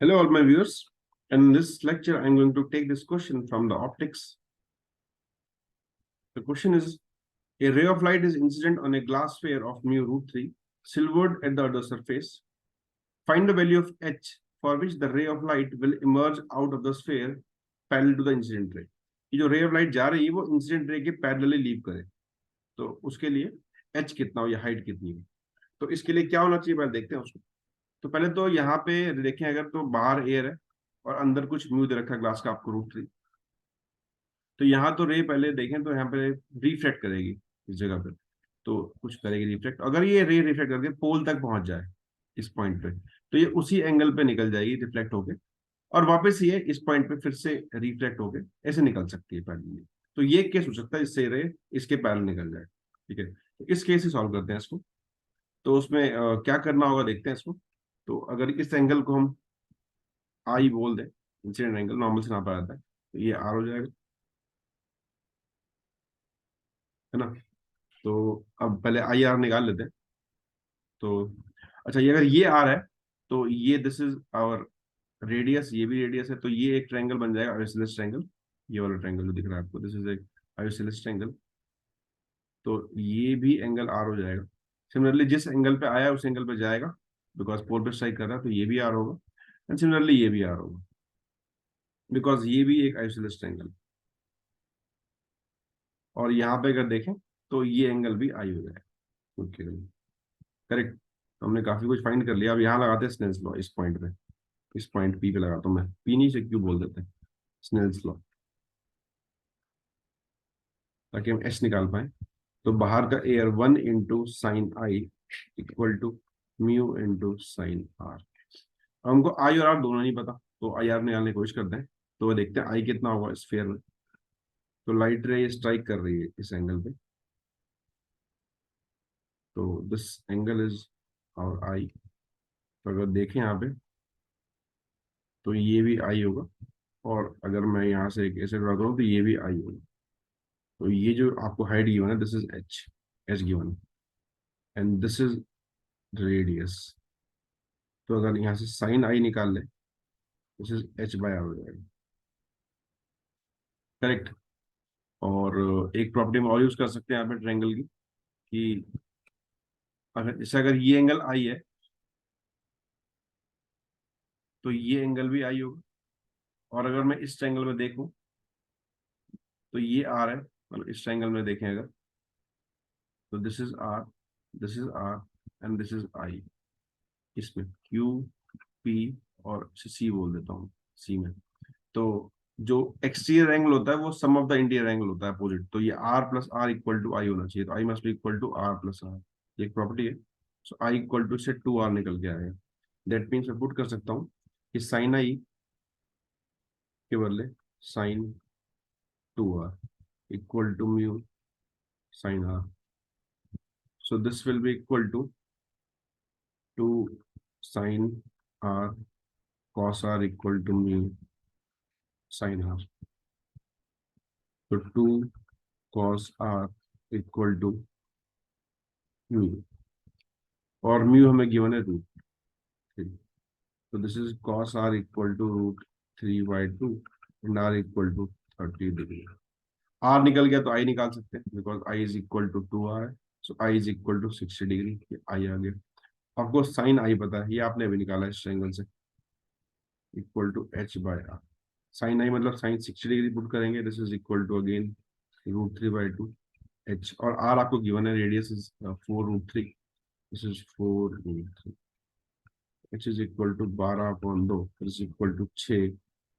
Hello, all my viewers. In this lecture, I'm going to take this question from the optics. The question is, a ray of light is incident on a glass sphere of mu root 3, silvered at the other surface. Find the value of h for which the ray of light will emerge out of the sphere parallel to the incident ray. ये जो ray of light जा रही है वो incident ray के parallelly leave करे, तो उसके लिए h कितना हो या हाइट कितनी हो. तो इसके लिए क्या होना चाहिए पहले देखते हैं उसको. तो पहले तो यहाँ पे देखें, अगर तो बाहर एयर है और अंदर कुछ म्यू दे रखा है ग्लास का आपको रूट 3, तो यहाँ तो रे पहले देखें तो यहाँ पे रिफ्लेक्ट करेगी इस जगह पे, तो कुछ करेगी रिफ्लेक्ट. अगर ये रे रिफ्लेक्ट करके पोल तक पहुंच जाए इस पॉइंट पे, तो ये उसी एंगल पे निकल जाएगी रिफ्लेक्ट होके, और वापस ये इस पॉइंट पे फिर से रिफ्लेक्ट होके ऐसे निकल सकती है पैरेलल. तो ये केस हो सकता है इससे रे इसके पैरेलल निकल जाए. ठीक है, तो इस केस से सॉल्व करते हैं इसको. तो उसमें क्या करना होगा देखते हैं इसको. तो अगर इस एंगल को हम आई बोल दें, इंसिडेंट एंगल नॉर्मल से नापा जाता है, तो ये आर हो जाएगा, है ना. तो अब पहले आई आर निकाल लेते हैं. तो अच्छा, ये अगर ये आर है तो ये दिस इज आवर रेडियस, ये भी रेडियस है, तो ये एक ट्रायंगल बन जाएगा आइसोसेलेस ट्रायंगल. ये वाला ट्रायंगल जो दिख रहा है आपको, दिस इज एक आइसोसेलेस ट्रायंगल. तो ये भी एंगल आर हो जाएगा. सिमिलरली जिस एंगल पे आया उस एंगल पे जाएगा, बिकॉज पोल पे स्ट्राइक कर रहा है, तो ये भी आर होगा. एंड सिमिलरली ये भी आर होगा, बिकॉज ये भी एक आइसोसेलेस ट्रायंगल. और यहाँ पे अगर देखें तो ये एंगल भी आई हो जाएगा. Okay, correct. तो हमने काफी कुछ फाइंड कर लिया. अब यहाँ लगाते हैं स्नेल्स लॉ. इस पॉइंट पे, इस पॉइंट पी पे लगाता हूँ मैं. पी नहीं से क्यों बोल देते हैं, स्नेल्स लॉ, ताकि हम एस निकाल पाए. तो बाहर का air 1 × sin I equal to mu into sine R. हमको आई और आर दोनों नहीं पता, तो आई आर निकालने की कोशिश करते हैं. तो वो देखते हैं आई कितना होगा स्फीयर में. तो लाइट रे स्ट्राइक कर रही है इस एंगल पे, तो दिस एंगल इज आवर आई. तो अगर देखें यहाँ पे तो ये भी आई होगा, और अगर मैं यहाँ से एक ऐसे ड्रा करूँ तो ये भी आई होगा. तो ये जो आपको हाइट गिवन है, this is H, H given, and this is radius. तो अगर यहाँ से साइन आई निकाल ले, this is H by R हो जाएगा. करेक्ट. और एक प्रॉपर्टी में और यूज कर सकते हैं यहाँ पे ट्रायंगल की, कि अगर जैसे अगर ये एंगल आई है तो ये एंगल भी आई होगा. और अगर मैं इस ट्रायंगल में देखूं तो ये आर है, मतलब इस ट्रायंगल में देखें अगर, तो this is R, this is R, and this is I. इसमें क्यू पी और सी बोल देता हूँ, सी में. तो जो एक्सटीरियर एंगल होता है वो sum of the interior angle होता है अपोजिट. तो ये R plus R equal to I होना चाहिए. तो I must be equal to R plus R, ये एक प्रॉपर्टी है. सो आई इक्वल टू से 2r निकल के आएगा. दैट मीन्स मैं पुट कर सकता हूँ कि साइन आई के बदले sine 2r equal to mu sine R. So this will be equal to 2 sine R cos r equal to mu sine R. तो 2 cos r equal to mu, और mu हमें given है root 3. तो this is cos r equal to root 3/2 and r equal to 30 degree. r निकल गया तो i निकाल सकते हैं, because i is equal to 2r है. So i is equal to 60 degree. i आ गया. आपको साइन i पता है, ये आपने अभी निकाला इस ट्रायंगल से, equal to h by R. Sine i मतलब साइन 60 डिग्री पुट करेंगे, this is equal to again root 3/2 h. और r आपको गिवन है, radius is 4√3. This is 4√3. h is equal to 12/2, is equal to 6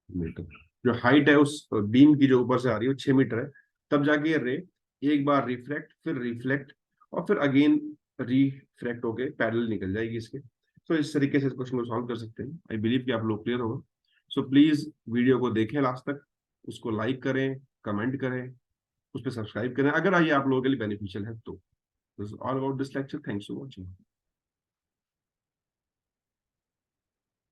metre. जो height है उस beam की जो ऊपर से आ रही है वो 6 मीटर है. तब जाके ये रे एक बार रिफ्लेक्ट, फिर रिफ्लेक्ट, और फिर अगेन रिफ्लेक्ट होके पैरेलल निकल जाएगी इसके. तो इस तरीके से इस क्वेश्चन को सॉल्व कर सकते हैं. आई बिलीव कि आप लोग क्लियर होगा. सो प्लीज वीडियो को देखें लास्ट तक, उसको लाइक करें, कमेंट करें, उस पर सब्सक्राइब करें अगर ये आप लोगों के लिए बेनिफिशियल है तो. This is all about this lecture. Thanks for watching.